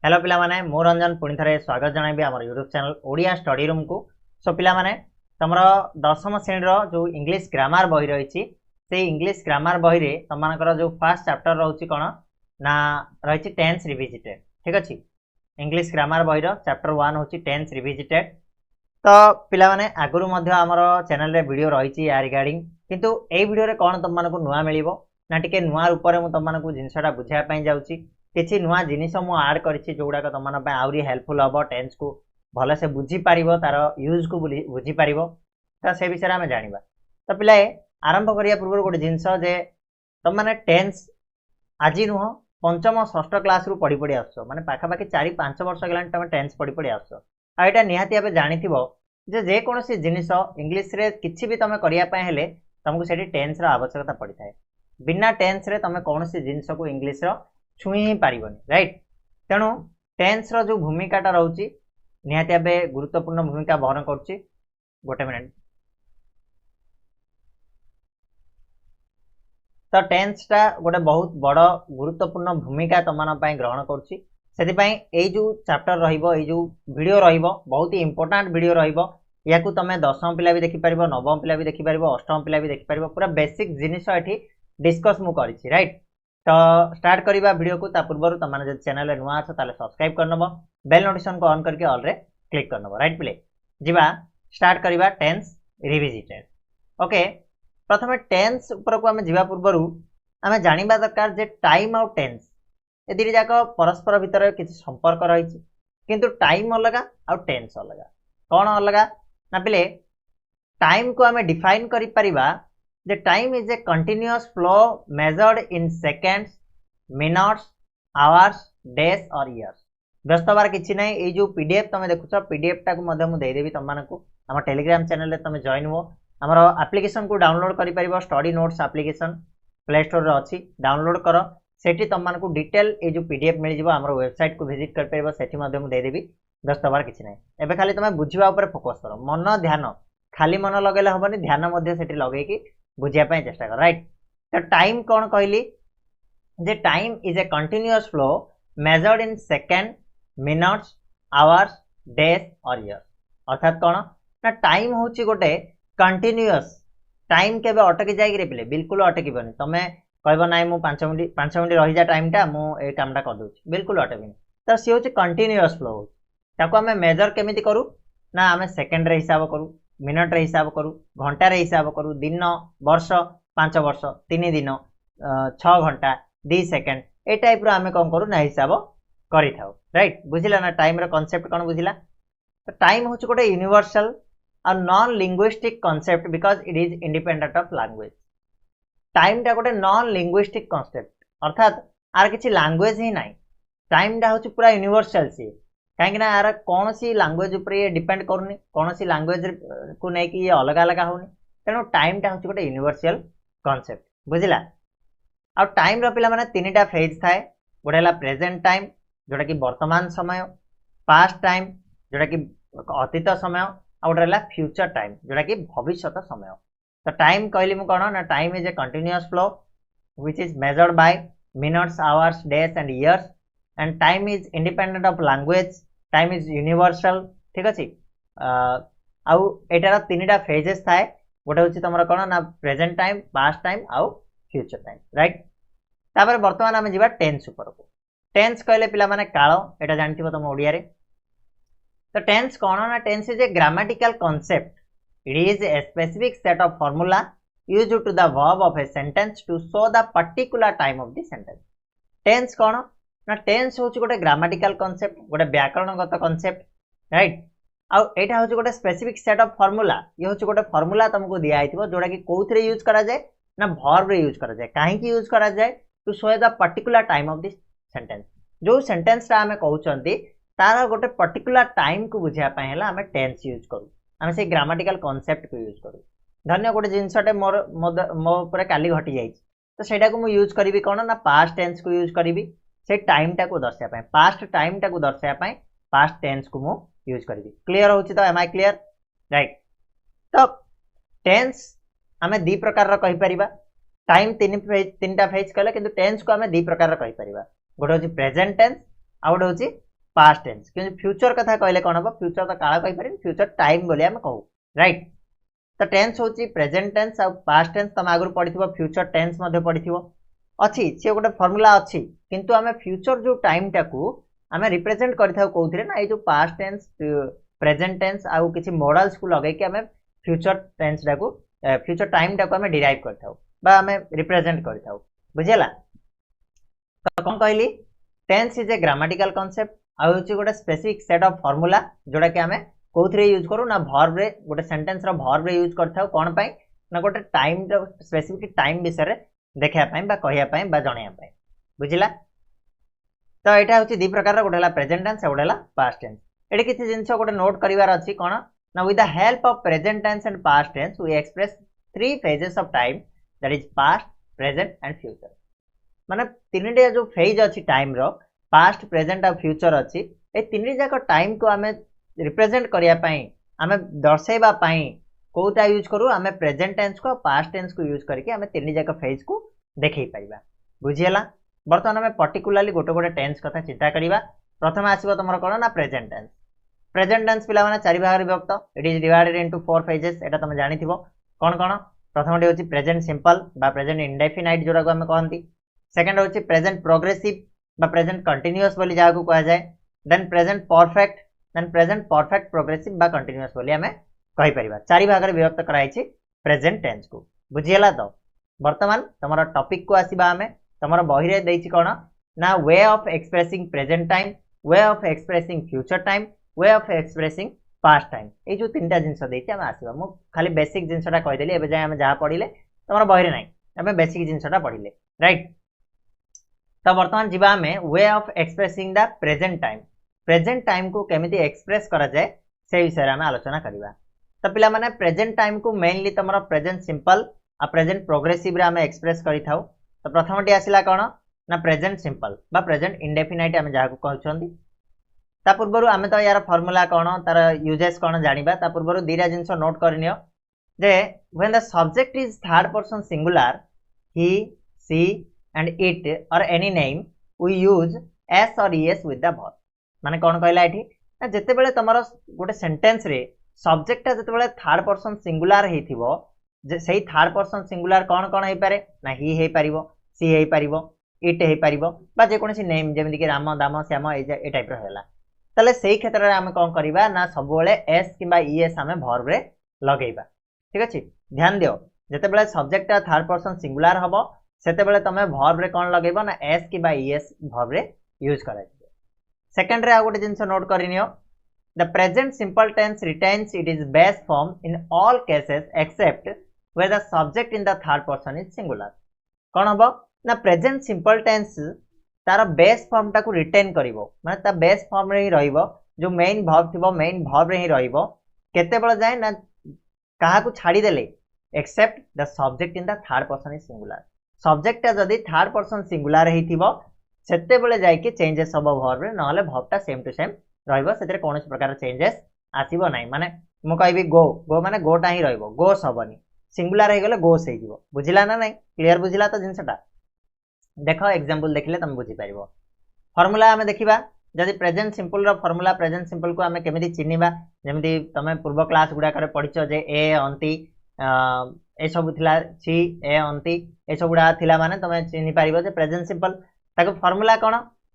Hello पिला माने मो रंजन पुणी थे स्वागत जनइबी आम YouTube channel Odia study room को। सो पिला माने तुमर दशम श्रेणी जो इंग्लिश ग्रामर बही रही से इंग्लिश ग्रामर बही रे तुमर जो फर्स्ट चैप्टर रोचे कौन ना रही टेन्स रिविजिटेड। ठीक अच्छे इंग्लिश ग्रामर बही चैप्टर 1 हूँ टेन्स रिविजिटेड। तो पिला माने आगुरी आमर चैनल रे वीडियो रही या रिगार्डिंग किंतु ए वीडियो कौन तुमको नुआ मिल ना टे नुआ रूप में तुमको जिनसा बुझापी जाऊँगी किसी नुआ जिनिस मु आड करिछि जोगुडा को तुम आउरी हेल्पफुल हम टेन्स को भल से बुझी पारिबो तार यूज को बुझी पारिबो। तो से विषय आम जानिबा। तो पिलाए आरंभ करिया पूर्व गोटे जिनस जे तुम माने टेन्स आज नुह पंचम षष्ठ क्लास रु पढ़ी पढ़ी आस माने पाखापाखि 4-5 वर्ष गलानी तुम टेन्स पढ़ी पढ़ी आस आईटा निहाती भाव जानिथिबो जे जेकोसी जिनिस इंग्लिश रे किछि भी तुम करिया पय हेले तुमको सेठी टेन्स रो आवश्यकता पड़ी थाए। बिना टेन्स रे तुम कोनोसी जिनिस को इंग्लिश रो छुई ही पारिबनी राइट। तेणु टेन्स रो जो भूमिकाटा रोची निहाती भावे गुरुत्वपूर्ण भूमिका बहन करुच्ची। गोटे मिनिट। तो टेन्स टा गोटे बहुत बड़ गुरुत्वपूर्ण भूमिका तुम ग्रहण करुच्ची। से जो चैप्टर रहिबो ए जो वीडियो रहिबो बहुत ही इंपोर्टेंट वीडियो रहिबो। या तुम दशम पिला भी देखि पारिबो, नवम पिला भी देखि पारिबो, अष्टम पिला भी देखि पारिबो। पूरा बेसिक जिनिस एठी डिस्कस मु करिछि राइट। तो स्टार्ट करवा वीडियो को पूर्व तुम जो चैनल नुआ अच्छे सब्सक्राइब करनब, बेल नोटिफिकेशन को ऑन करके ऑल रे क्लिक करनब राइट। पिले जीवा स्टार्ट करवा टेन्स रिविजिटेड। ओके प्रथम टेन्स ऊपर को आम जीवा पूर्व आम जानिबा दरकार जे टाइम आउ टेन्स ए दुई जाक परस्पर भितर किसी संपर्क रही किंतु टाइम अलग आउ टेन्स अलग। कौन अलग ना पिले टाइम को आम डिफाइन करि परिबा The time is a continuous flow measured in seconds, minutes, hours, days or years। व्यस्त बार किसी ना ये जो पीडीएफ तुम देखुच पीडीएफ टाक देदेवी तुम आम टेलीग्राम चैनल रे तुम जॉइन हो आमर एप्लिकेशन को डाउनलोड कर पारिबो। Study notes application play store रे अछि डाउनलोड कर सेठी तुमको डिटेल ये जो पीडीएफ मिल जिवो आमर वेबसाइट को विजिट कर पारिबो सेठी देदेवी। व्यस्त बार किसी ना एबे खाली तुम बुझिबा ऊपर फोकस करो मन ध्यान खाली मन लगेले हबनी ध्यान मध्य सेठी लगेकी बुझापी चेष्टा कर राइट। तो टाइम कौन कहली जे time is a continuous flow measured in second, minutes, hours, days और इयर्स। अर्थात कौन ना टाइम हूँ गोटे कंटिन्यूअस टाइम केबे अटकी जाए पिले बिल्कुल अटकबनी। तुम कहब ना मु 5 मिनट रही जा टाइम टा मु कामटा कर दूँ बिल्कुल अटकनी। तो सी हूँ कंटिन्यूअस फ्लो ताको आम मेजर केमिति करू ना आम सेकेंड रे हिसाब करू, मिनट रे हिसाब करू, घंटा रे हिसाब करू, दिन, वर्ष, 5 वर्ष, 3 दिन, 6 घंटा, 2 सेकेंड ए टाइप रो आमे कौन करू ना हिसाब करि थाउ राइट। बुझिला ना टाइम रो कांसेप्ट कौन बुझिला। तो टाइम होछ गोटे यूनिवर्सल और non linguistic concept because it is independent of language. Time टा गोटे नॉन लिंग्विस्टिक कांसेप्ट अर्थात आर किछि लैंग्वेज ही नाही। टाइम टा होछ पूरा यूनिवर्सल सी कहीं यार कौन सी लैंग्वेज उपर ये डिपेंड करूनी कौन सी लैंग्वेज को लेकिन ये अलग अलग होनी। तेणु टाइम टा हूँ गोटे यूनिवर्सल कांसेप्ट बुझिला। आ टाइम रो पिला माने 3टा फेज थाए। गोटे है प्रेजेंट टाइम जोटा कि वर्तमान समय, पास्ट टाइम जोटा कि अतीत समय, आ गोटे है फ्यूचर टाइम जोटा कि भविष्यत समय। तो टाइम कहली मु कौन ना time is a continuous flow which is measured by minutes, hours, days and years and time is independent of language. Time is universal ठीक अच्छे। आउ एटार 3टा फेजेस थाए। गोटे हूँ तुम कौन ना प्रेजेंट टाइम, पास्ट टाइम आउ फ्यूचर टाइम राइट। तापर वर्तमान आम जीवा टेन्स ऊपर को। टेन्स कहले पिला माने काल एटा जानथिबो तुम ओडिया रे। तो टेन्स कौन ना tense is a grammatical concept. It is a specific set of formula used to the verb of a sentence to show the particular time of the sentence. Tense कौन ना टेन्स हूँ गोटे ग्रामेटिकल कांसेप्ट गोटे व्याकरणगत concept right. आउ एटा हूँ गोटे specific set of formula. ये हूँ गोटे फार्मूला तुमको दिखाई जोटा कि कौन यूज करा जाए ना वर्ब रे यूज करा जाए। कहीं यूज करा जाए to show the particular time of this sentence. जो सेंटेंस आम कहते तार गोटे पर्टिकुलर टाइम को बुझापी आम टेन्स यूज करूँ आम से ग्रामेटिकल कांसेप्ट को यूज करूँ। धन्य गोटे जिनसटे मोर मो ऊपर काली घटी जाए तो सेटा को यूज करी कौन ना पास्ट टेन्स को यूज करी से टाइम टा को दर्शाया पास्ट टाइम टा को दर्शाया पास्ट टेन्स को मु यूज करी। क्लियर होची तो एम आई क्लियर राइट। तो टेन्स आमे 2 प्रकार रो कहि परिबा। टाइम 3टा फेज कहले किंतु टेन्स को आमे 2 प्रकार रो कहि परिबा। गोटे होची प्रेजेंट टेन्स आ गोटे होची पास्ट टेंस कि फ्यूचर कथा कहले कौन हम फ्यूचर तो काल कहि पारे फ्यूचर टाइम बोली हम कहू राइट तो टेंस होची प्रेजेंट टेंस और पास्ट टेंस तुम आगु पढ़िथिबो फ्यूचर टेंस मध्ये पढ़िथिबो अच्छी सी गोटे फॉर्मूला अच्छी किंतु आमे फ्यूचर जो टाइम टाकू आमे रिप्रेजेंट करथाउ कोउथरे ना ए जो पास्ट टेंस प्रेजेंट टेंस आउ किछि मॉडल्स को लगे कि आमे फ्यूचर टेंस टाकू फ्यूचर टाइम टाकू आमे डिराइव करथाउ बा आमे रिप्रेजेंट करथाउ बुझिला तो कोन कहली tense is a grammatical concept आ होची गोटे स्पेसिफिक सेट ऑफ फार्मूला जोडा कि आमे कोथरे यूज करू ना वर्ब रे गोटे सेंटेंस रो वर्ब रे यूज करथाउ कोन पई ना गोटे टाइम रो स्पेसिफिक टाइम विषय रे देखिया पई बा कहिया पई बा जणिया पई बुझिला तो एटा होची दी प्रकार रो गोटे ला प्रेजेंट टेंस आ गोटे ला पास्ट टेंस एडी किछि जिंस गोटे नोट करिवार अछि कोन ना with the help of present tense and past tense we express three phases of time that is past present and future माने तीनटे जो फेज अछि टाइम रो पास्ट प्रेजेंट और फ्यूचर अच्छी ए तीन जाक टाइम को आमे रिप्रेजेंट करिया पई आमे दर्शाइबा पई कोटा यूज करू आमे प्रेजेंट टेंस को पास्ट टेंस को यूज करके आमे तीन जाक फेज को देखै पाइबा बुझियला बर्तमान आमे पर्टिकुलरली गोटे गोटे टेंस कथा चिंता करिबा प्रथम आसीबो तमरो कोन ना प्रेजेंट टेंस पिला माने चारि भाग रे विभक्त it is divided into four phases एटा तुम जानिथिबो कोन कोन प्रथमटी होची प्रेजेंट सिंपल बा प्रेजेंट इंडेफिनाइट जोरा को आमे कहंती सेकंड होची प्रेजेंट प्रोग्रेसिव बा प्रेजेंट कंटीन्यूअस बोली जाको कहा जाए देन प्रेजेंट परफेक्ट प्रोग्रेसिव बा कंटीन्यूअस बोली हमें कहि परिबा चारि भाग रे विभक्त कराई छी प्रेजेंट टेंस को बुझियला तो वर्तमान तमरा टॉपिक को आसीबा हमें तमरा बहि रे देछि कोन ना way of expressing present time way of expressing future time way of expressing past time ए जो तीनटा जिंस देछि हम आसीबा मु खाली बेसिक जिंसटा कहि देली एबे जाय हम जा पढिले तमरा बहि रे नै हमें बेसिक जिंसटा पढिले राइट तो वर्तमान जीवा में वे of expressing the present time को केमिति एक्सप्रेस करा जाए से विषय में आलोचना करिबा तो पिला माने प्रेजेंट टाइम को मेनली तमरा प्रेजेंट सिंपल आ प्रेजेंट प्रोग्रेसिव रे हम एक्सप्रेस करि थाउ तो प्रथमटी आसिला कोन ना प्रेजेंट सिंपल बा प्रेजेंट इंडेफिनाइट हम जाको कहउछंदी ता पूर्वरु हमें तो यार फार्मूला कोन तार यूजेस कोन जानिबा ता पूर्वरु दीरा जिंस नोट करनियो जे when the subject is third person singular he she and it or any name we use s or es with the verb माने कोन कहला एठी ना जते बेले तमरो गोटे सेंटेंस रे सब्जेक्ट ता जते बेले थर्ड पर्सन सिंगुलर हेथिबो जे सही थर्ड पर्सन सिंगुलर कोन कोन हे पारे ना ही हे पारिबो सी हे पारिबो इट हे पारिबो बा जे कोनसी नेम जेमिति कि राम दाम श्याम ए टाइप रो हैला तले सही क्षेत्र रे हम कोन करिबा ना सब बेले s किबा es हमें वर्ब रे लगेइबा ठीक अछि ध्यान दियो जते बेले सब्जेक्ट ता थर्ड पर्सन सिंगुलर हबो सेते बेले तमे वर्ब रे कोन लगेबो ना s कि बा es वर्ब रे यूज कराइबो सेकंड रे आ गोटे जिंस नोट करिनियो the present simple tense retains it is base form in all cases except where the subject in the third person is singular कोन हबो ना प्रेजेंट सिंपल टेंस तार बेस फॉर्म टा को रिटेन करिवो माने ता बेस फॉर्म रे ही रहिबो जो मेन वर्ब थिबो मेन वर्ब रे ही रहिबो केते बेले जाय ना काहा को छाडी देले except the subject in the third person is singular subject जदि थर्ड पर्सन सिंगुलर हेथिबो सेते बेले जाय कि चेंजेस सब वर्ब रे नहले वर्ब टा सेम टू सेम रहइबो सेते कोन प्रकार चेंजेस आसीबो नै माने मु कहबी गो माने गो टा ही रहइबो गो सबनी सिंगुलर हे गेले गोस हे जिवो बुझिला ना नै क्लियर बुझिला तो जिंसटा देखो एग्जांपल देखिले तुम बुझि परिबो फार्मूला हमें देखिबा जदि प्रेजेंट सिंपल रो फार्मूला प्रेजेंट सिंपल को हमें केमिति चिनिबा जेमिति तमे पूर्व क्लास गुडा करे पढिचो जे ए अंति ए सब थिला सी ए अंति ए सब गुडा थिला माने तमे चिनि पारिबो जे प्रेजेंट सिंपल ताको फार्मूला कोन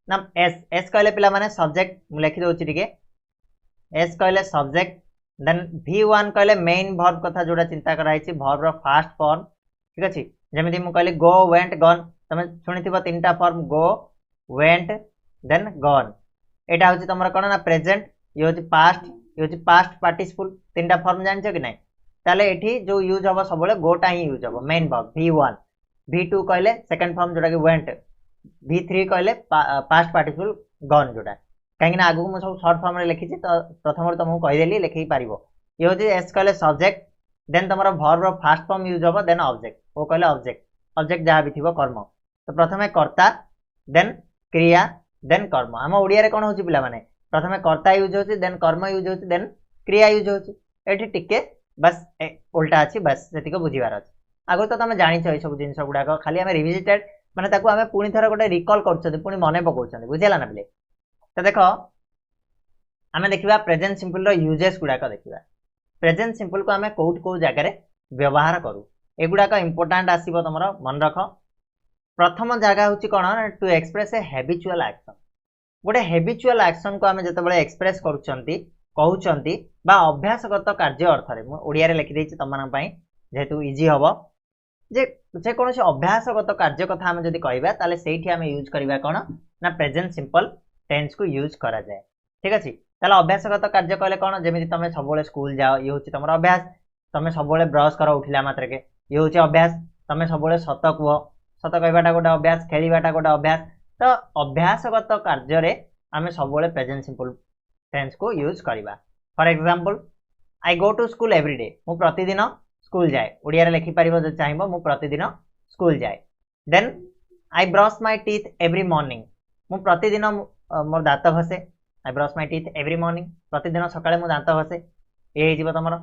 ना एस कहले पिला माने सब्जेक्ट मु लिखि दोछि ठीक है एस कहले सब्जेक्ट देन v1 कहले मेन वर्ब कथा जोडा चिंता कराई छी वर्ब रो फर्स्ट फॉर्म ठीक अछि जेमिति मु कहले गो वेंट गॉन तमे सुनिथिबो तीनटा form go went then gone एटा होछि तमरा कोन ना प्रेजेंट ये होछि पास्ट पार्टिसिपल तीनटा फॉर्म जानछो कि नै ताले एठी जो यूज हबो सबले गोटा ही यूज हबो मेन वर्ब v1 v2 कहले सेकंड फॉर्म जोडा कि वेंट v3 कहले पास्ट पार्टिसिपल गॉन जोडा काहे ना आगु मु सब शॉर्ट फॉर्म रे लिखि छी तो प्रथम रे तुमको कहि देली लिखि पारिबो ये होछि एस कहले subject then तमरा verb row first form use हबो देन ऑब्जेक्ट ओ कहले ऑब्जेक्ट जहा भी थिबो कर्म तो प्रथमे कर्ता देन क्रिया देन कर्म हम ओडिया रे कोन होछि पिला माने प्रथमे कर्ता यूज होछि देन कर्म यूज होछि देन क्रिया यूज होछि एठी टिके बस उल्टा अछि बस सेतिको बुझिवार अछि आगो तो तमे जानि छै सब जिंस गुडा को खाली हमें रिविजिटेड माने ताको हमें पुनी थरा गोटे रिकॉल करछथि पुनी मने पकोछथि बुझिला ना पिले तो देखो आमे देखिबा प्रेजेंट सिंपल रो यूजेस गुडाक देखिबा प्रेजेंट सिंपल को आमे कोउट को जगह रे व्यवहार करू एगुडाक इंपोर्टेंट आसीबो तमरो मन रख प्रथम जगह होची कोन to express a habitual action गोटे हैबिचुअल एक्शन को आमे जते बळे एक्सप्रेस करूचंती कहउचंती बा अभ्यासगत कार्य अर्थ रे मु ओडिया रे लिखि देछि तमन पई जेतु इजी हबो जे कोनोसी अभ्यासगत कार्य कथा आमे जदि कहबा ताले सेठी आमे यूज करबा कोन ना प्रेजेंट सिंपल टेंस को यूज करा जाय ठीक अछि ताले अभ्यासगत कार्य कहले कोन जेमिति तमे सबोले स्कूल जाओ ये होछि तमरो अभ्यास तमे सबोले ब्रश करो उठिला मात्र के ये होछि अभ्यास तमे सबोले सत कुओ सत कहबाटा गोटे अभ्यास खेलीबाटा गोटे अभ्यास तो अभ्यासगत कार्य रे आमे सबोले प्रेजेंट सिंपल टेंस को यूज करबा for example I go to school every day मु प्रतिदिन स्कूल जाए ओडिया रे लिखि परिबो जे चाहिबो मु प्रतिदिन स्कूल जाए then I brush my teeth every morning मु प्रतिदिन मोर दांत घसे I brush my teeth every morning प्रतिदिन सकाळे मु दांत घसे ए हे जीवो तमरो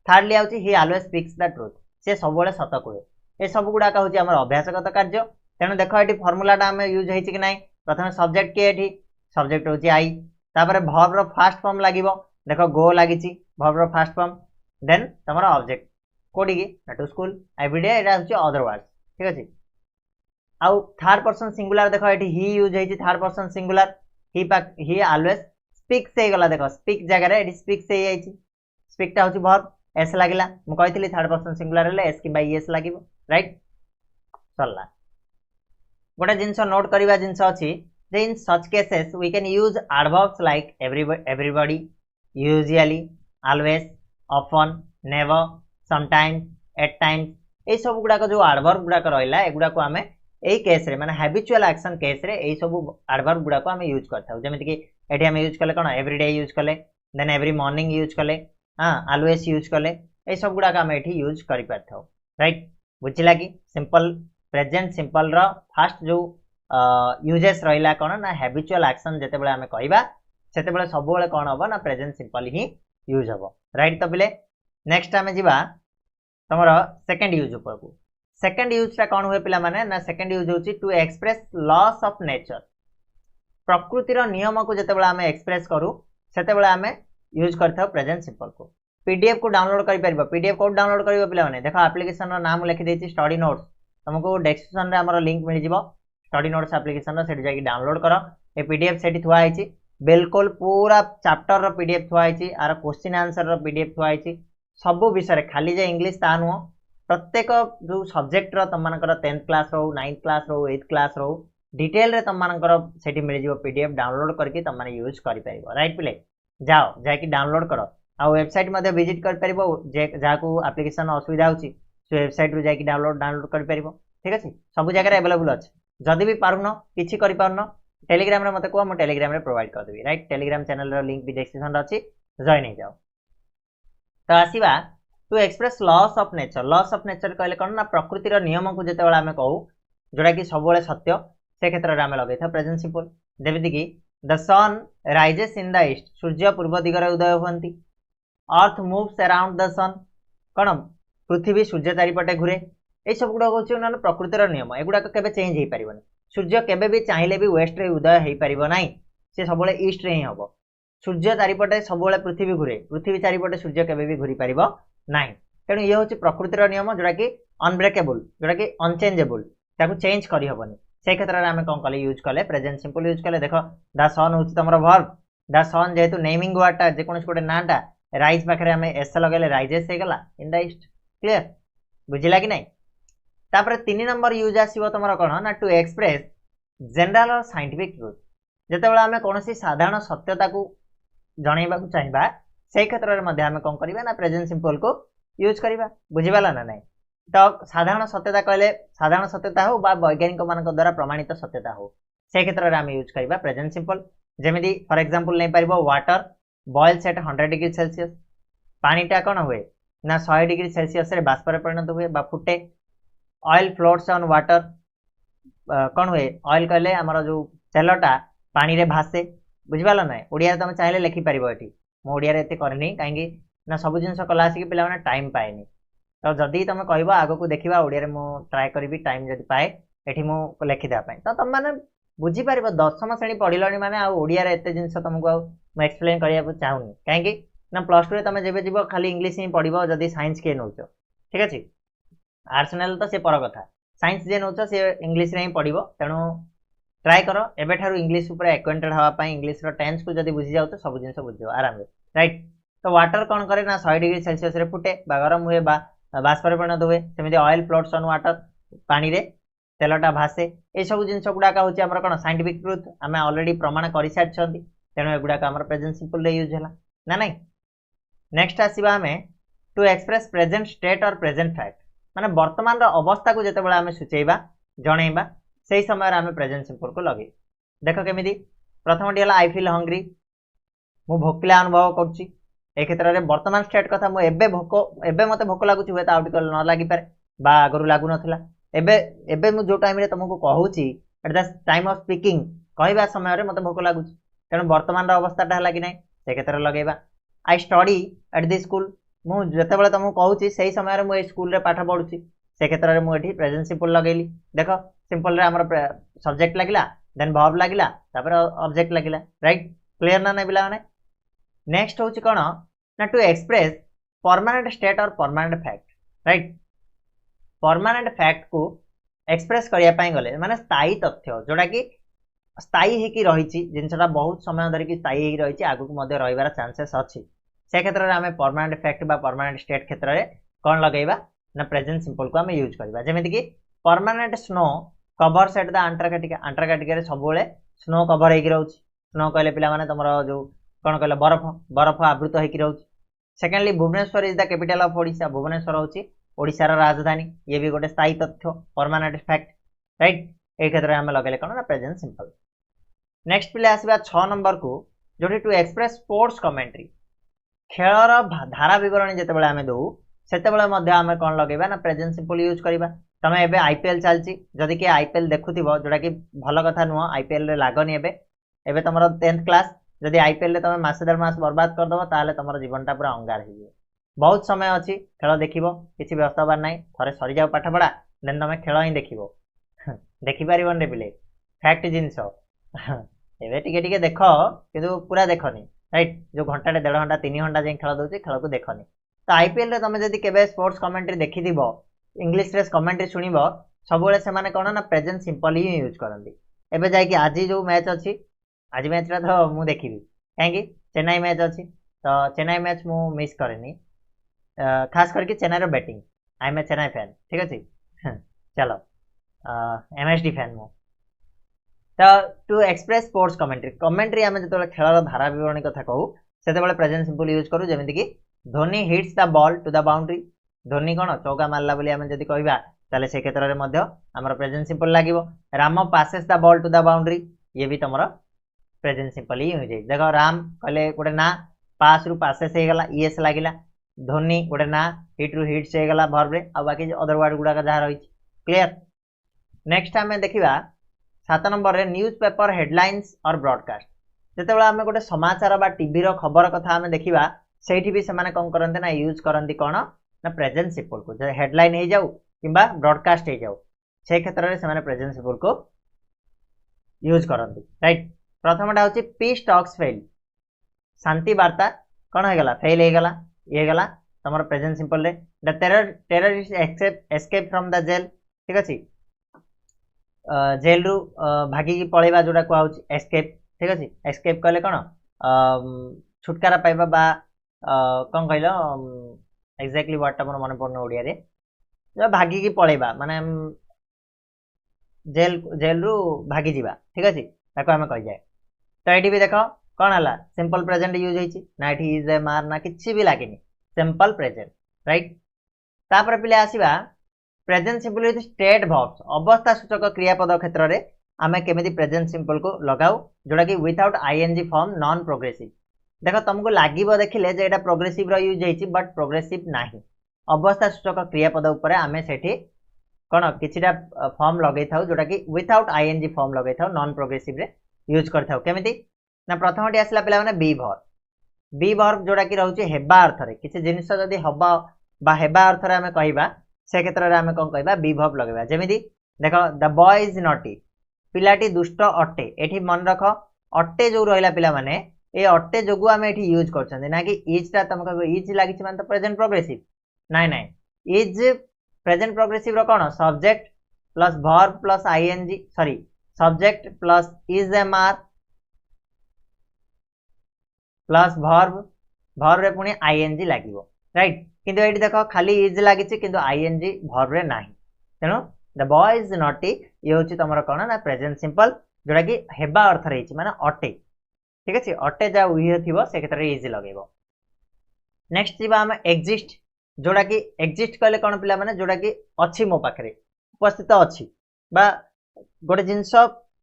थर्डली आउची he always speaks the truth से सबोले सत कहे ए सब गुडा का होची हमर अभ्यासगत कार्य तेनु देखो एटी फार्मूलाटा आमे यूज हेछि कि नै प्रथमे सब्जेक्ट के एठी सब्जेक्ट होची आई तापर वर्ब रो फर्स्ट फॉर्म लागिवो देखो गो लागिची verb row first form then तमरो object कोडी की टू स्कूल एवरीडे एटा होची अदर वर्ड्स ठीक अछि आउ थर्ड पर्सन सिंगुलर देखो एठी ही यूज हेछि third person singular he always speaks हे गला देखो स्पीक जगह रे एठी स्पीक्स हे आइछि स्पीक टा होची वर्ब एस लागिला मु कहितली थर्ड पर्सन सिंगुलर रे एस कि बाय एस लागिवो राइट चलला गोटे जिंस नोट करबा जिंस अछि जे in such cases we can use adverbs like everybody usually always often never sometimes at times ए सब गुडा को जो एडवर्ब गुडा को रहला एगुडा को हमें एई केस रे माने हैबिचुअल एक्शन केस रे एई सब एडवर्ब गुडा को हमें यूज करथाउ जेमिति कि एठी हमें यूज करले कोन एवरीडे यूज करले देन एवरी मॉर्निंग यूज करले हां ऑलवेज यूज करले ए सब गुडा का हमें एठी यूज करि परथाउ राइट बुझिला कि simple present simple row first जो यूजेस रहिला कोन ना हैबिचुअल एक्शन जते बेले हमें कहबा सेते बेले सब बेले कोन होबो ना प्रेजेंट सिंपल ही यूज होबो राइट तो बेले नेक्स्ट हमें जिबा तमरो सेकंड यूज ऊपर को सेकंड यूज ता कोन हुए पिला माने ना सेकंड यूज होची to express laws of nature प्रकृति रो नियम को जते बेले हमें एक्सप्रेस करू सेते बेले हमें यूज करथाउ प्रेजेंट सिंपल को पीडीएफ को डाउनलोड करि परबो पीडीएफ को डाउनलोड करिवो पिला माने देखो एप्लीकेशन रो नाम लिखि देछि स्टडी नोट्स तुमको डिस्क्रिप्शन रे हमरो लिंक मिल जिवो स्टडी नोट्स एप्लीकेशन रो सेठी जाकी डाउनलोड करो ए पीडीएफ सेठी थुआ आइछि बिल्कुल पूरा चैप्टर रो पीडीएफ थुआ आइछि आर क्वेश्चन आंसर रो पीडीएफ थुआ आइछि सब विषय खाली जे इंग्लिश ता नुह प्रत्येक जो सब्जेक्ट रो तमनकर 10th क्लास रो 9th क्लास रो 8th क्लास रो डिटेल रे तमनकर सेठी मिल जिवो पीडीएफ डाउनलोड करके तमने यूज करि परिबो राइट पिले जाओ जाकी डाउनलोड करो आ वेबसाइट मध्ये विजिट कर परिबो जे जाको एप्लीकेशन असुविधा होची से वेबसाइट रो जाकी डाउनलोड कर परिबो ठीक अछि सब जगह रे अवेलेबल अछि जदि भी पारुनो किछि करि पारुनो टेलीग्राम रे मते को हम टेलीग्राम रे प्रोवाइड कर देबी राइट टेलीग्राम चैनल रो लिंक भी डिस्क्रिप्शन रे अछि जॉइन हे जाओ तो आसीबा to express laws of nature कहले कोन ना प्रकृति रो नियम को जते बेला हमें कहू जोडा कि सब बेले सत्य से क्षेत्र रे हमें लगै था प्रेजेंट सिंपल जेमिति कि the sun rises in the east सूर्य पूर्व दिगरे उदय होंती earth moves around the sun कोन पृथ्वी सूर्य चारिपटे घुरे ए सब गुडा होछि ना प्रकृति रो नियम एगुडा केबे चेंज हे परिबोनी सूर्य केबे भी चाहिले भी वेस्ट रे उदय हे परिबो नाही से सब बेले ईस्ट रे ही हबो सूर्य चारिपटे सब बेले पृथ्वी घुरे पृथ्वी चारिपटे सूर्य केबे भी घुरी परिबो नाही तेनु ये होछि प्रकृति रो नियम जोडा कि अनब्रेकेबल जोडा कि अनचेंजेबल ताकू चेंज करि हबोनी से क्षेत्र रे हमें कोन कले यूज कले प्रेजेंट सिंपल यूज कले देखो द सन होछि तमरो वर्ब द सन जेतु नेमिंग वर्ड ता जे कोनस कोटे नाटा राइज पाखरे हमें एस लगेले राइजेस हे गला इन द ईस्ट क्लियर बुझिला कि नाही तापर 3 नंबर यूज आसीबो तमरो कोन ना टू एक्सप्रेस जनरल और साइंटिफिक ट्रुथ जते बेला हमें कोनसी साधारण सत्यता को जणैबा को चाहिबा से क्षेत्र रे मध्ये हमें कोन करिबा ना प्रेजेंट सिंपल को यूज करिबा बुझिबाला ना नाही तो साधारण सत्यता कहले साधारण सत्यता हो बा वैज्ञानिक मानक द्वारा प्रमाणित सत्यता हो से क्षेत्र रे हमें यूज करिबा प्रेजेंट सिंपल जेमिति फॉर एग्जांपल नै परिबो water boils at 100 degree Celsius पानीटा कोन हुए ना 100 डिग्री सेल्सियस रे बाष्प रे परिणत हुए बा फुटे ऑयल फ्लोट्स ऑन वाटर कोन हुए ऑयल कहले हमर जो तेलटा पानी रे भासे बुझिबाला नै ओडिया रे तुम चाहिले लिखि परिबो एठी मो ओडिया रे एते करनी काहेकि ना सब जिंस कला आसी कि पिला माने टाइम पाएनी तो जदी तुम कहबो आगो को देखिबा ओडिया रे मो ट्राई करबी टाइम जदी पाए एठी मो लिखि दा पाए तो तुम माने बुझी परिबो दशम श्रेणी पढिलणी माने आ ओडिया रे एते जिंस तुमको ମୁଁ एक्सप्लेन करिया चाहूनी कहीं ना प्लस 2 तुम जब जीव खाली इंग्लिश ही पढ़ जदि साइंस किए नौ ठीक अच्छे आर्ट्स ने तो सी पर कथा साइंस जे नौ सी इंग्लिश रे ही पढ़ तेणु ट्राए कर एबेठार इंग्लिश उपर एक्वेंटेड हाँपाई इंग्लिश टेन्स को जब बुझी जाओ तो सब जिन बुझे आराम से राइट तो वाटर कौन करे ना 100 डिग्री सेल्सियस रे फुटे गरम हुए बाष्पर परिणत हुए सेमती ऑयल फ्लोट्स ऑन वाटर पानी रे तेलटा भासे ये सब जिन गुड़ाक हूँ आम कौन साइंटिफिक ट्रुथ आम ऑलरेडी प्रमाण कर सारी तेणु एगुड़ाक आम प्रेजेंट सिंपल यूज है ना नहीं नेक्स्ट आसवा आम टू एक्सप्रेस प्रेजेंट स्टेट और प्रेजेंट फैक्ट माने वर्तमान अवस्था को जिते आम सूचेबा जनइबा से समय आम प्रेजेंट सिंपल को लगे देख केमी प्रथम टी आई फिल हंग्री मु भोकिला अनुभव करुच्ची ए क्षेत्र में वर्तमान स्टेट कथा मुझे मत भोक लगुच हुए आउट न लगिपारे आगु लगुन एबे मु जो टाइम तुमको कहूँ at the time of speaking कहवा समय मत भोक लगुच तेणु वर्तमान अवस्था है कि ना से क्षेत्र लगेगा I study at the school मुझे तुमको कहूँ से समय मुझे स्कूल पाठ पढ़ुची से क्षेत्र में मुझे प्रेजेंट सिंपल लगेली देख सिंपल आमर सब्जेक्ट लगिला देन वर्ब लगिला ऑब्जेक्ट लगिला राइट क्लियर ना नहीं पिला नेक्स्ट हूँ कौन ना टू एक्सप्रेस परमानेंट स्टेट और permanent fact right permanent fact को एक्सप्रेस करने गले माने स्थायी तथ्य जोड़ा कि स्थायी होगी रही जिनसा बहुत समय धरिक स्थायी रही आगू रही चांसेस अच्छी से क्षेत्र में आम परमानेंट फैक्ट बा परमानेंट स्टेट क्षेत्र में कौन लगेगा ना प्रेजेंट सिंपल को आम यूज करवा जमीक permanent snow covers at the Antarctica सब स्नो कवर होगी रोचे स्नो कहले पे तुम जो कौन कहले बरफ बरफ आवृत होगी रोचे secondly Bhubaneswar is the capital of Odisha Bhubaneswar हूँ ओडिशार राजधानी ये भी गोटे स्थायी तथ्य परमानेंट फैक्ट राइट ये क्षेत्र में आम लगे कौन ना प्रेजेंट सिंपल नेक्स्ट पिले आसवा 6 नंबर को जो टू एक्सप्रेस स्पोर्ट्स कमेंट्री खेलर धारा बरण जिते आम दौ से आम कौन लगेगा ना प्रेजेंट सिंपल यूज करवा तुम एवं आईपीएल चलती जदि किए आईपीएल देखुव जोटा कि भल कथा नुह आईपीएल लागनी एवं तुम 10th क्लास जदि आईपीएल तुम मसे 1.5 मास बर्बाद करदेव ताल तुम जीवनटा पूरा अंगार हो बहुत समय अच्छी खेल देख किसी व्यस्त हबार ना थे सरी जाओ पाठ पढ़ा देन तुम खेल ही देख देखिपार पे फैक्ट जिनस एवं टे देख कि पूरा देखनी राइट जो घंटा 1.5 घंटा 3 घंटा जाए खेल दूसरी खेल को देखनी तो आईपीएल तुम जब के स्पोर्ट्स कमेंट्री देखी इंग्लिश रे कमेंट्री शुणव सब से कौन ना प्रेजेंट सिंपल ही यूज करती एवं जाकि आज जो मैच अच्छी आज मैच तो मुझे देखी कहीं चेन्नई मैच अच्छी तो चेन्नई मैच मु मिस करेनी खास करके चेन्नई रो batting I am a Chennai fan ठीक अच्छे चलो एमएसडी फैन मु तो टू एक्सप्रेस स्पोर्ट्स कमेंट्री आम जो खेल धारा बरणी कथा कहूँ से प्रेजेंट सिंपल यूज करूँ जमीक कि Dhoni hits the ball to the boundary Dhoni कौन चौका मारला बोली आम जब कहवा ताले से क्षेत्र में आमर प्रेजेंट सिंपल लगे Ram passes the ball to the boundary ये भी तुम प्रेजेंट सिंपल ही यूज देख राम कहले गोटे ना पास रु पासेस होगला ईएस लगिला धोनी गोटे ना हिट रु हिट्स होगला भर्बरे आ बाकी अदर वर्ड गुड़ाक जहाँ रही क्लियर नेक्स्ट आम देखा 7 नंबर न्यूज पेपर हेडलाइंस और ब्रॉडकास्ट जिते आम गोटे समाचार बा टीवी रो खबर कथा आम देखा से भी से कौन करते ना यूज करती कौन ना प्रेजेंट सिंपल को हेडलाइन हो जाऊ कि ब्रॉडकास्ट हो जाऊ से क्षेत्र में से प्रेजेंट सिंपल को यूज करती राइट प्रथमटा हूँ पीस टॉक्स फेल शांति वार्ता कौन होगला फेल होगला ये गला तुम present simple the terrorist escape from the jail ठीक अच्छे जेल रु भागिकी पलैबा जोड़ा कहूँ एस्केप ठीक अच्छे एस्केप कहले कौन छुटकारा पाइबा बा कौन कहल एक्जाक्टली वर्डटा मोर मन पड़ना ओडिया भागिकी पलैबा माने जेल रु भागी जीवा ठीक अच्छे ताको आम कही जाए तो ये भी देख कौन है सिंपल प्रेजेंट यूज होती ना ये इज ए मार ना कि भी लगे सिंपल प्रेजेंट राइट तापर पिले आसवा प्रेजेंट सिंपल होती स्टेट वर्ब्स अवस्था सूचक क्रियापद क्षेत्र में आम केमी प्रेजेंट सिंपल को लगाऊ जोटा कि without ING form non progressive देख तुमको लगे देखिले जे एटा प्रोग्रेसिव रो यूज होती बट प्रोग्रेसिव नहीं अवस्था सूचक क्रियापद उपर आम से कौन किछिटा फॉर्म लगे था जोटा कि विथआउट आईएनजी फॉर्म लगे था नॉन प्रोग्रेसिव रे यूज करथाउ केमिति ना प्रथम टी आसला पिला माने बी वर्ब जोड़ा कि रहउछि हेबा अर्थ रे किछि जिनिस जदी हबा बा हेबा अर्थ रे हमें कहबा से क्षेत्र में आम कौन कहबा बी वर्ब लगेबा जेमिति देखो द बॉय इज नॉटी पिलाटी दुष्ट अटे एठी मन रख अटे जो रहिला पिला माने ए अटे जोगु आम ये यूज कर ना कि इजटा तुम कह इज लगी मान तो प्रेजेंट प्रोग्रेसिव नाई नाई इज प्रेजेंट प्रोग्रेसिव कौन subject plus verb plus ING sorry subject plus is am are plus verb verb रे पुणी आईएनजी लगे राइट किंतु ये देख खाली इज लगी किंतु आईएनजी वर्ब रे नाही तेणु द बॉय इज नॉटी ये हूँ तुम कौन ना प्रेजेंट सिंपल जोटा कि हेबा अर्थ रही माने अटे ठीक अच्छे अटे जहाँ उहे थी से क्षेत्र में इज लगे नेक्स्ट जी आम एक्जिस्ट जोड़ा कि एक्जिस्ट कहले कौन पिला माने जोड़ा कि अच्छी मो पाखे उपस्थित अच्छी बा गोटे जिनस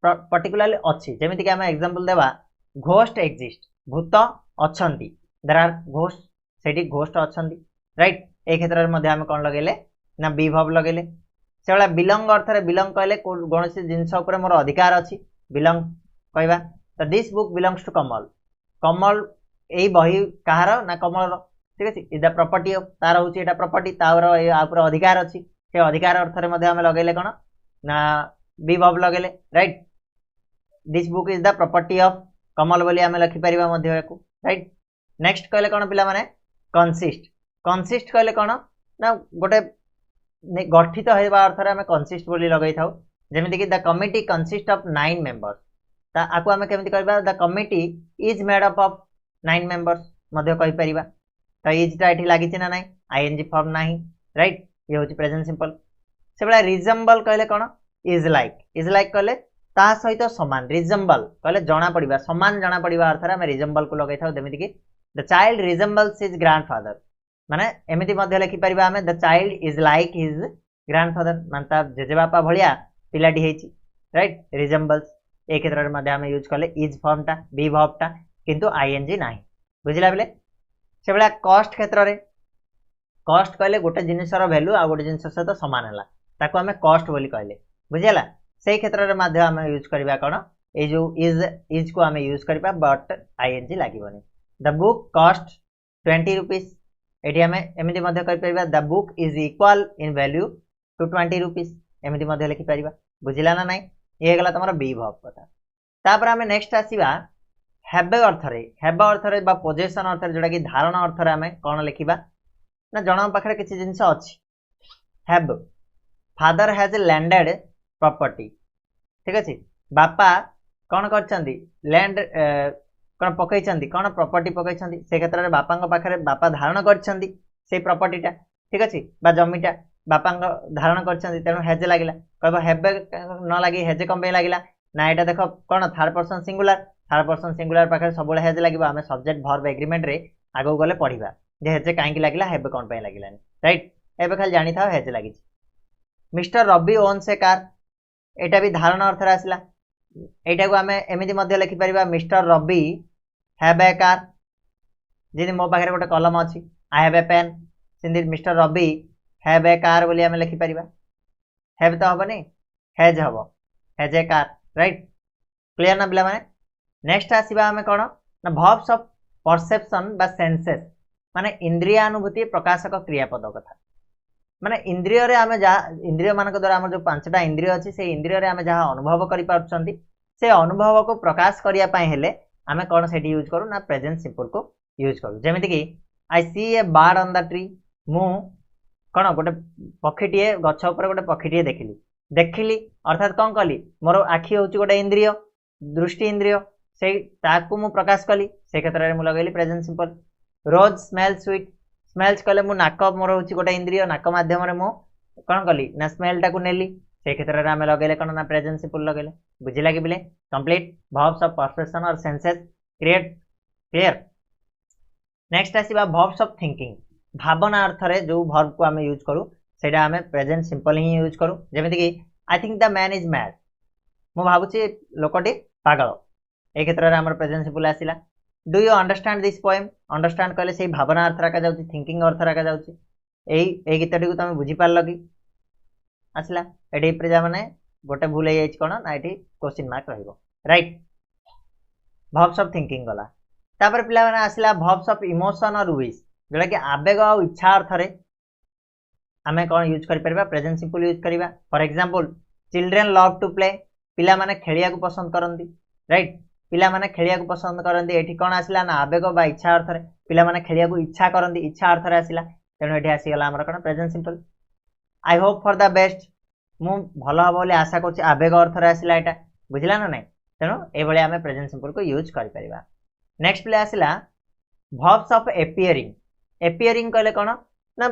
पर्टिकुलाली अच्छी जमीक आम एग्जांपल देवा घोस्ट एक्जिस्ट भूत अच्छा देर आर घोस्ट से घोस्ट अच्छा राइट ए क्षेत्र में आम कौन लगेले ना बी भव लगेले से भाया बिलंग अर्थ बिलंग कहले कौन जिनस मोर अधिकार अच्छी बिलंग कहवा तो this book बिलंग्स to Kamal Kamal यही बही कहार ना कमल ठीक अच्छे इज द प्रॉपर्टी ऑफ तार हूँ यहाँ प्रॉपर्टी तार अधिकार अच्छी से अधिकार अर्थ में आम लगेले कौन ना बी भव लगेले right this book is the property of Kamal बोली आम लिखिपर राइट नेक्स्ट कहले कौन पिला माने कंसिस्ट कंसिस्ट कहले कौन ना गोटे गठित होगा अर्थ आम कंसिस्ट बोली लगे था जमीक the committee consist of 9 members आपको आम केमी कह the committee is made up of 9 members कहीपर तो इजटा ये लगी ना ना आईएनजी फॉर्म ना राइट ये हूँ प्रेजेंट सिंपल से भाया रिजेम्बल कहले कौन इज लाइक कहले ता सहित सामान रिजेम्बल कहले जना पड़ा सामान जना पड़ा अर्थ आम रिजेम्बल को लगे था जमीक द चाइल्ड रिजेम्बल्स हिज ग्रांडफादर माने एमती लिखिपर आम the child is like his grandfather मान जेजेबापा भाया पिलाटी होती राइट रिजेम्बल्स ए क्षेत्र में आम यूज कले इज फॉर्मटा बी भवटा किंतु आईएनजी ना बुझला बेले से भाया कस्ट क्षेत्र में कस्ट कहले गोटे जिनसर भैल्यू आ गोटे जिनस सहित सामान है ताको आम कस्ट बोली कहले बुझीगला से क्षेत्र में आम यूज करवा कौन ये जो इज को आम यूज करवा बट आईएनजी लगभग द बुक कस्ट 20 रुपीज ये आम एमती कहीपर the book is equal in value to 20 rupees एमती लिखिपर बुझला ना ना ये गला तुम बी भव कथा तापर आम नेक्स्ट आसवा हेब अर्थ पोजेसन अर्थ जोटा कि धारण अर्थ आम कौन लिखा ना जन पाखे किसी जिनस अच्छी have father has landed property ठीक अच्छे बापा कौन कर लैंड कौन पकई कौन प्रॉपर्टी पकई से क्षेत्र में बापा पाखे बापा धारण कर प्रॉपर्टीटा ठीक अच्छे जमीटा बापा धारण कर तेणु हेज लगे कह हेबे न लगे हेजे कम लगे ना यहाँ देख कौन थर्ड पर्सन सिंगुलर पाखे सब हेज लगे आम सब्जेक्ट भर्ब एग्रीमेंट रे आगू गले पढ़ा जे हेजे कहीं लगे हेबे कौन लगे राइट एबे खाली जानी था हेज लगी Mr Ravi owns a car यहाँ भी धारण अर्थ आसला यहाँ को आम एमती लिखिपर Mr Ravi have a car जी मो पाखे गोटे कलम अच्छी आई हैव ए पेन सिंधी Mr Ravi have a car बोली आम लिखिपर हैव तो हेनी हेज हम has a car right clear ना पिला माने नेक्स्ट आसवा आम कौन ना भर्ब्स ऑफ परसेप्शन बा सेंसेस माने इंद्रियानुभूति प्रकाशक क्रियापद कथा माने इंद्रिय रे आम जहाँ इंद्रिय मान द्वारा आम जो 5टा इंद्रिय अच्छी से इंद्रिय रे आम जहाँ अनुभव कर अनुभव को प्रकाश करने आम कौन से यूज करूँ ना प्रेजेंट सिंपल को यूज करूँ जमीक आई सी ए बर्ड ऑन द ट्री मु कौन गोटे पक्षीटे गछ उपर गोटे पक्षीटे देखिली अर्थात कौन कली मोर आखि हूँ गोटे इंद्रिय दृष्टि इंद्रिय से मु प्रकाश कली से क्षेत्र में लगेली प्रेजेंट सिंपल रोज स्मेल स्वीट स्मेल्स कहले मु नाक मोर हूँ गोटे इंद्रिय नाक मध्यम मु कौन कली ना स्मेलटा को नेली से क्षेत्र में आम लगे कौन ना प्रेजेंट सिंपल लगे बुझिला कि बिले कंप्लीट भर्ब्स ऑफ परसेप्शन और सेंसेस क्लियर नेक्स्ट आसवा भर्ब्स ऑफ थिंकिंग भावना अर्थ रे जो भर्ब को आम यूज करूँ से आम प्रेजेंट सिंपल ही यूज करूँ जमीक I think the man is mad मु भावुची लोकटी पागल ए क्षेत्र में आम प्रेजेंट सिंपल आसला do you understand this poem understand कहले से भावना अर्थ रखा जाउची थिंकिंग अर्थ रखा जाउची ए गीतटी को तुम बुझी पारल कि आसला एटी प्रेजा माने गोटे भूल हो जाइए कौन ना ये क्वेश्चन मार्क रहिबो राइट भर्ब्स ऑफ थिंकिंग गला तापर पिला माने आसला भर्ब्स ऑफ इमोशन और विश जोटा कि आवेग और इच्छा अर्थ रे आमे कौन यूज कर परबा प्रेजेंट सिंपल यूज करबा for example children love to play पिला माने खेलिया को पसंद करंती राइट पिला माने खेलिया को पसंद करंती एठी कोन आसिला ना आवेग बा इच्छा अर्थ रे पिला माने खेलिया को इच्छा करंती इच्छा अर्थ रे आसिला तेनो एठी आसी गला हमर कोन present simple I hope for the best मु भलो हबो बोली आशा करछि आवेग अर्थ रे आसिला एटा बुझिला ना नै तेनो ए भले हमें प्रेजेंट सिंपल को यूज करि परिबा नेक्स्ट प्ले आसिला verbs of appearing कहले कोन ना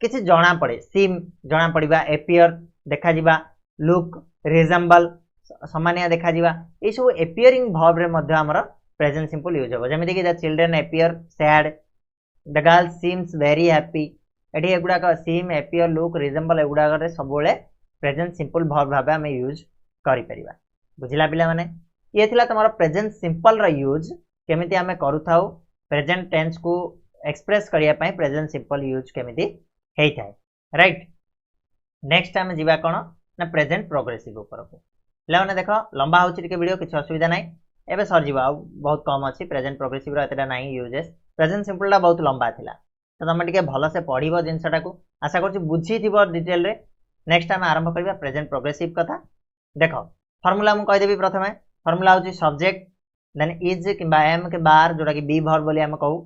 किछि जणा पड़े सीम जणा पड़िबा appear देखा जिबा लुक रिजेंबल सामान्य देखा जिबा ए सब appearing verb रे मध्ये हमर प्रेजेंट सिंपल यूज हो जेमिति कि the children appear sad the girl seems very happy एठी एगुडा का seem appear look resemble एगुडा रे सब बेले प्रेजेंट सिंपल verb भाबे हम यूज करि परिबा बुझिला पिला माने ये थिला तमरो प्रेजेंट सिंपल रा यूज केमिति हमें करू थाउ प्रेजेंट टेंस को एक्सप्रेस करिया पई प्रेजेंट सिंपल यूज केमिति हेई थाए राइट नेक्स्ट टाइम जीवा कोन ना प्रेजेंट प्रोग्रेसिव ऊपर को लेवने देखो लंबा होची के वीडियो किछ असुविधा नै एबे सर जीवा बहुत कम अछि प्रेजेंट प्रोग्रेसिव रा एतडा नै यूजेस प्रेजेंट सिंपल ला बहुत लंबा थिला तो तमे टिके भलो से पढिबो जिंसटा को आशा करछि बुझी थिबो डिटेल रे नेक्स्ट टाइम आरंभ करबा प्रेजेंट प्रोग्रेसिव कथा देखो फार्मूला मु कहि देबी प्रथमे फार्मूला होची सब्जेक्ट देन इज किबा एम के बार जोटा कि बी वर्ब बोली हम कहू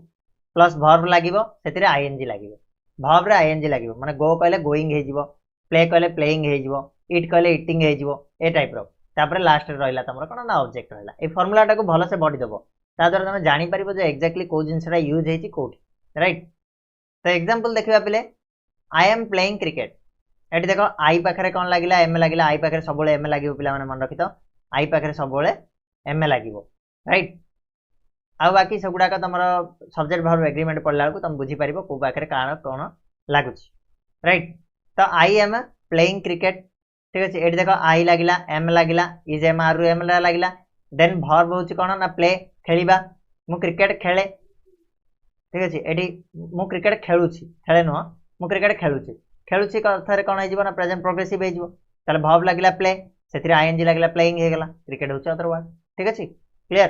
प्लस वर्ब लागिवो सेतिरे आईएनजी लागिवो वर्ब रे आईएनजी लागिवो माने गो कहले गोइंग हे जिवो प्ले कहले प्लेइंग हे जिवो इट कहले ईटिंग हे जिवो ए टाइप रो तापर लास्ट रे रहला तमरो कोन ना ऑब्जेक्ट रहला ए फार्मूला टा को भलो से बडी देबो ता द्वारा तमे जानि परिबो जे एक्जेक्टली को जिंसटा यूज हेची कोठी राइट तो एग्जांपल देखिबा पले आई एम प्लेइंग क्रिकेट एठी देखो आई पाखरे कोन लागिला एम लागिला आई पाखरे सबले एम लागिवो पिला माने मन रखितो आई पाखरे सबले एम लागिवो राइट आ बाकी सबुडा का तमरो सब्जेक्ट वर्ब एग्रीमेंट पढला को तुम बुझी परिबो को पाखरे कारण कोन लागुची राइट तो आई एम प्लेइंग क्रिकेट ठीक अछि एठी देखो आई लागिला एम लागिला इज एम आर एम लागिला देन वर्ब होची कोन ना प्ले खेलिबा मु क्रिकेट खेले ठीक अछि एठी मु क्रिकेट खेलुची खेले न मु क्रिकेट खेलुची का अर्थ रे कोन हे जिवो ना प्रेजेंट प्रोग्रेसिव हे जिवो ताले वर्ब लागिला प्ले सेतिरे आईएनजी लागिला प्लेइंग हे गेला क्रिकेट होची अदर वर्ड ठीक अछि क्लियर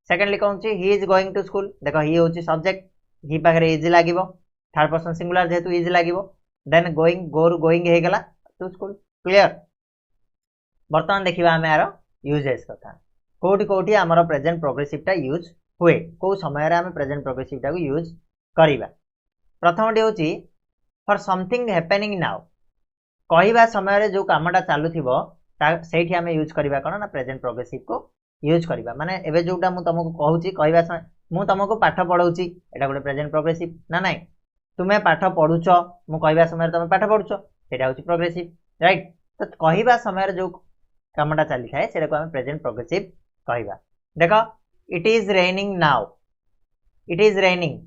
सेकंडली कोन छी he is going to school देखो ही होची सब्जेक्ट ही पाखरे इज लागिवो थर्ड पर्सन सिंगुलर जेतु इज लागिवो देन गोइंग गोइंग हे गेला टू स्कूल क्लियर वर्तमान देखिबा हम यार यूजेस कथा कोठी कोठी हमर प्रेजेंट प्रोग्रेसिव टा यूज हुए को समय रे हम प्रेजेंट प्रोग्रेसिव टा को यूज करिबा प्रथम डी होची फॉर समथिंग हैपनिंग नाउ कहिबा समय रे जो कामटा चालू थिबो सेठी हम यूज करिबा कोन ना प्रेजेंट प्रोग्रेसिव को यूज करिबा माने एबे जोटा मु तुमको कहूची कहिबा समय मु तुमको पाठ पढाउची एटा गोटे प्रेजेंट प्रोग्रेसिव ना नै तुमे पाठ पढुचो मु कहिबा समय रे तुमे पाठ पढुचो सेटा होची प्रोग्रेसिव राइट तो कहिबा समय रे जो कामटा चाली थाए सेटा को हम प्रेजेंट प्रोग्रेसिव कहिबा देखो it is raining now it is raining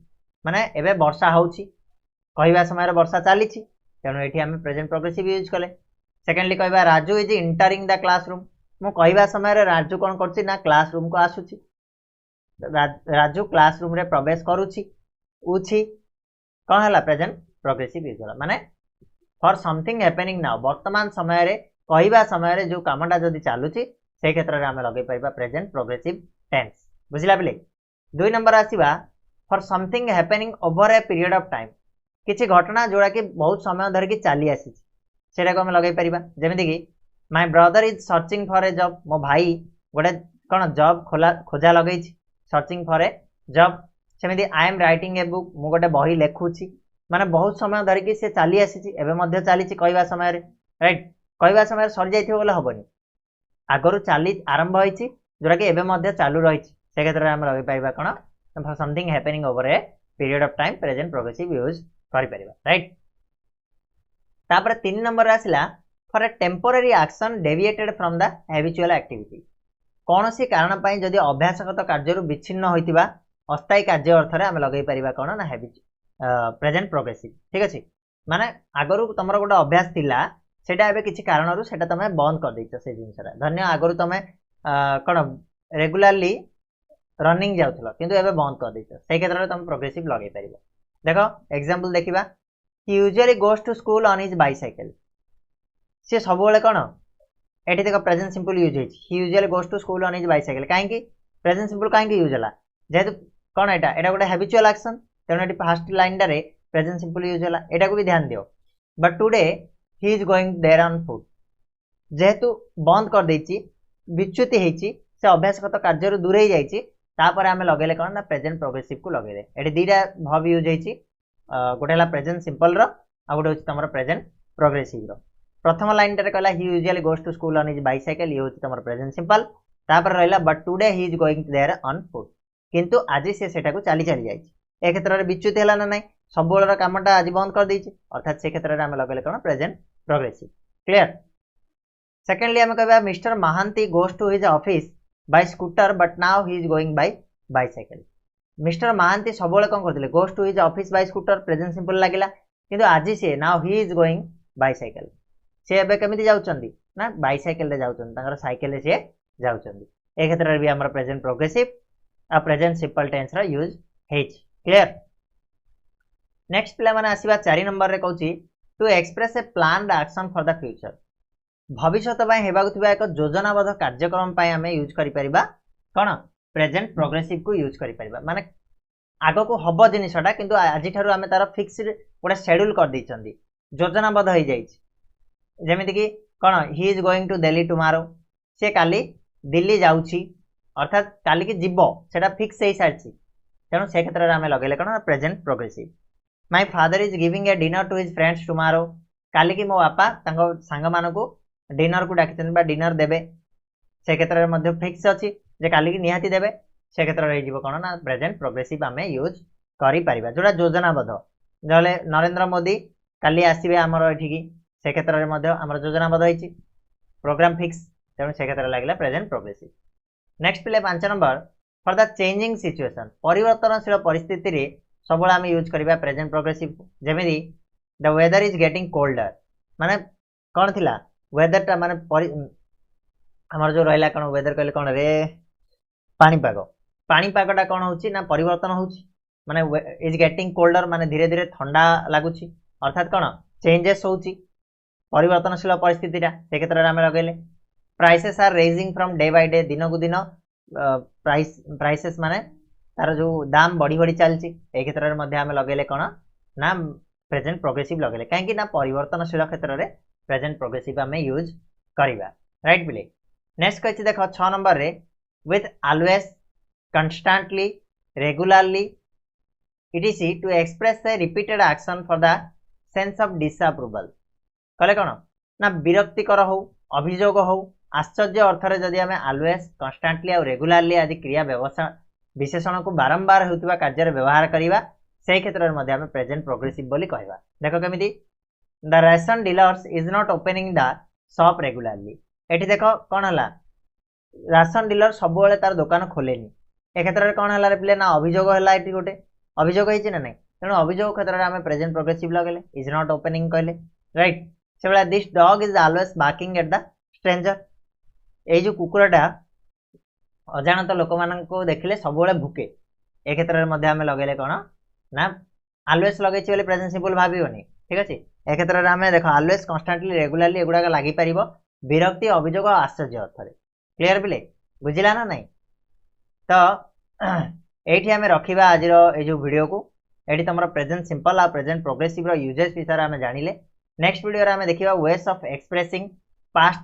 माने एबे वर्षा होउची कहिबा समय रे वर्षा चाली छी तेनो एठी हम प्रेजेंट प्रोग्रेसिव यूज कले सेकंडली कहबा Raju is entering the classroom मु कहबा समय रे राजू कोन करछि ना क्लासरूम को आसुछि राजू क्लासरूम रे प्रवेश करूछि उछि कोन हला प्रेजेंट प्रोग्रेसिव यूज होला माने फॉर समथिंग हैपनिंग नाउ वर्तमान समय रे कहबा समय रे जो कामटा जदी चालुछि से क्षेत्र रे हम लगे पाइबा प्रेजेंट प्रोग्रेसिव टेंस बुझिला बिले दुई नंबर आसीबा for something happening over a period of time किछि घटना जोड़ा कि बहुत समय धरि कि चाली आसी सेटा को हम लगे परिबा जेमिति कि my brother is searching for a job मो भाई गोटे कोन जॉब खोजा लगै छी सर्चिंग फॉर ए जॉब सेमिति I am writing a book मु गोटे बही लेखुची माने बहुत समय धरि कि से चाली आसी छी एबे मध्ये चाली छी कहबा समय रे राइट कहबा समय सर जाइथिबो बोले हबनी आगरु चाली आरंभ होई छी जोरा कि एबे मध्ये चालू रही छी से क्षेत्र रे हम लगे पाइबा कोन for something happening over a period of time present progressive use करि परिबा राइट तापर 3 नंबर आसिला for a temporary action deviated from the habitual activity कौन सी कारण पाई जदि अभ्यासगत कार्य विच्छिन्न होइतिबा अस्थायी कार्य अर्थ रे हम लगै परिबा कोन ना हैबिट प्रेजेंट प्रोग्रेसिव ठीक अछि माने आगरु तमरो गोटे अभ्यास थिला सेटा एबे किछि कारणरु सेटा तमे बंद कर दैछ से जिंसरा धन्य आगरु तमे कोन रेगुलरली रनिंग जाउथलो किंतु एबे बंद कर दैछ से क्षेत्र रे तमे प्रोग्रेसिव लगै परिबा देखो एग्जांपल देखिबा he usually goes to school on his bicycle से सब बेले कोन एठी देखो प्रेजेंट सिंपल यूज होई he usually goes to school on his bicycle काहे कि प्रेजेंट सिंपल काहे कि यूज होला जेतु कोन एटा गोटे हैबिचुअल एक्शन तेनो एठी फर्स्ट लाइन रे प्रेजेंट सिंपल यूज होला एटा को भी ध्यान दियो but today he is going there on foot जेतु बंद कर देछि विच्युति हेछि से अभ्यासगत कार्य दूर हो जाइए तापर आम लगे कौन ना प्रेजेंट प्रोग्रेसिव को लगे ये दीटा भव यूज होती गोटे है प्रेजेंट सिंपल आ गोटे तुम प्रेजेंट प्रोग्रेसिव प्रथम लाइन टे कहला he usually goes to school on his bicycle ये हूँ तुम प्रेजेंट सिंपल तापर रहा but today he is going there on foot किंतु आज से चली चली जाए ए क्षेत्र में विच्युत है ना ना सब कामटा आज बंद कर देछि अर्थात से क्षेत्र में आम लगे कौन प्रेजेंट प्रोग्रेसिव क्लियर सेकेंडली आम कह Mr Mohanty goes to his office by scooter but now he is going by bicycle Mr Mohanty सब कौन करते goes to his office by scooter present simple लगिला किंतु आज सी now he is going bicycle सी एबे केमिति जाउचंदी ना बाइसाइकल रे जाउचंदी तांकर साइकिल रे से जाउचंदी ए क्षेत्र में भी हमर प्रेजेंट प्रोग्रेसिव आ प्रेजेंट सिंपल टेंस रा यूज हेच क्लियर नेक्स्ट पिला माने आसीबा 4 नंबर रे कहूची to express a planned action for the future भविष्यत पय हेबाकु थिबा एक योजनाबद्ध कार्यक्रम पय हमें यूज करि परिबा कोन प्रेजेंट प्रोग्रेसिव को यूज करि परिबा माने आगो को हबो जिनिसटा किंतु आजि थारु हमें तार फिक्स्ड गोटे शेड्यूल कर दैचंदी योजनाबद्ध हो जाइछि जेमिति कि कोन he is going to Delhi tomorrow से काली दिल्ली जाउछि अर्थात काली की जीवो सेटा फिक्स हो सारी तेणु से क्षेत्र में आम लगे कौन present progressive my father is giving a dinner to his friends tomorrow काली की मो बापा सांग मान को डिनर को डाकी डिनर देवे से क्षेत्र में फिक्स अच्छी जे काली की निहाती देवे से क्षेत्र में कौन ना प्रेजेंट प्रोग्रेसिव आम यूज करें जोड़ा योजनाबद्ध जले नरेंद्र मोदी काली आसवे आमर ये से क्षेत्र में आम योजनाबद्ध होती प्रोग्राम फिक्स तेणु से क्षेत्र लगे प्रेजेंट प्रोग्रेसिव नेक्स्ट पिले 5 number for the changing situation परिवर्तनशील परिस्थिति रे सब आम यूज करवा प्रेजेंट प्रोग्रेसिव जमी the weather is getting colder माने कौन थिला वेदर टा माने हमर जो रहला कौन वेदर कहले कौन रे पाणीपागटा कौन होची ना परिवर्तन होची माने इज गेटिंग कोल्डर माने धीरे धीरे ठंडा लगुची अर्थात कौन चेंजेस होची परिवर्तनशील परिस्थिति से क्षेत्र में आम लगे prices are rising from day by day दिन को दिन प्राइसेस माने तार जो दाम बढ़ी बढ़ी चलती ए क्षेत्र में आम लगे कौन ना प्रेजेंट प्रोग्रेसिव लगे कहीं ना परिवर्तनशील क्षेत्र में प्रेजेंट प्रोग्रेसिव आम यूज करवा राइट पिले नेक्स्ट कही देख 6 नंबर रे with always constantly regularly etc to express a repeated action for the sense of disapproval कहले कौन ना विरक्तिकर हो अभियोग हो आश्चर्य अर्थरे जदि आम ऑलवेज कंस्टेंटली और रेगुलरली आदि क्रिया व्यवसाय विशेषण को बारंबार होता कार्य व्यवहार करवा से क्षेत्र में आम प्रेजेंट प्रोग्रेसिव बोली कहवा देख केमिति the ration dealers is not opening the shop regularly एठी देख कौन है राशन डीलर सब तार दुकान खोलेनी ए क्षेत्र में कौन है पिले ना अभियोग है ये गोटे अभियोग होती ना नहीं तेणु अभियोग क्षेत्र में आम प्रेजेंट प्रोग्रेसिव लगे इज नॉट ओपनिंग कहले राइट से भाई this dog is always barking at the stranger ये जो कुकुरटा अजाणत लोक मान देखिले सब भुके ए क्षेत्र में आम लगे कौन ना ऑलवेज लगे प्रेजेंट सिंपल भावनी ठीक अच्छे ए क्षेत्र में आम देख ऑलवेज कंस्टेंटली रेगुलरली एगुड़ा लगी पार विरक्ति अभियोग आश्चर्य अर्थरे क्लियर पिले बुझिला ना नहीं तो ये आम रखा आज जो वीडियो को ये तुम प्रेजेंट सिंपल आ प्रेजेंट प्रोग्रेसिव यूजेस विषय आम जानिले नेक्स्ट वीडियो आम देखा ways of expressing past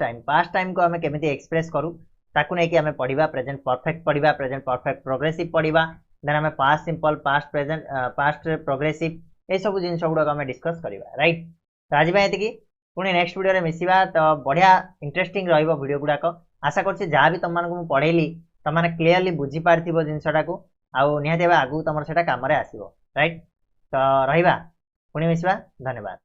time को आम केमिति एक्सप्रेस करूँ ताकू नहीं कि आम पढ़ा प्रेजेंट परफेक्ट पढ़ा प्रेजेंट परफेक्ट प्रोग्रेसिव पढ़ा देन आम past simple past present past progressive ये सब जिन गुड़ाक आम डिस्कस करवा राइट तो आज ये पुणी नेक्स्ट वीडियो मिसिबा तो बढ़िया इंटरेस्टिंग वीडियो गुड़ाक आशा कर जहाँ भी तुम मानक पढ़ेली तुम मैंने क्लीयरली बुझी पार्थिव जिनसटा को आउ निहाती आगू तुम से काम आसो राइट तो रहा पुणी मिसिबा धन्यवाद।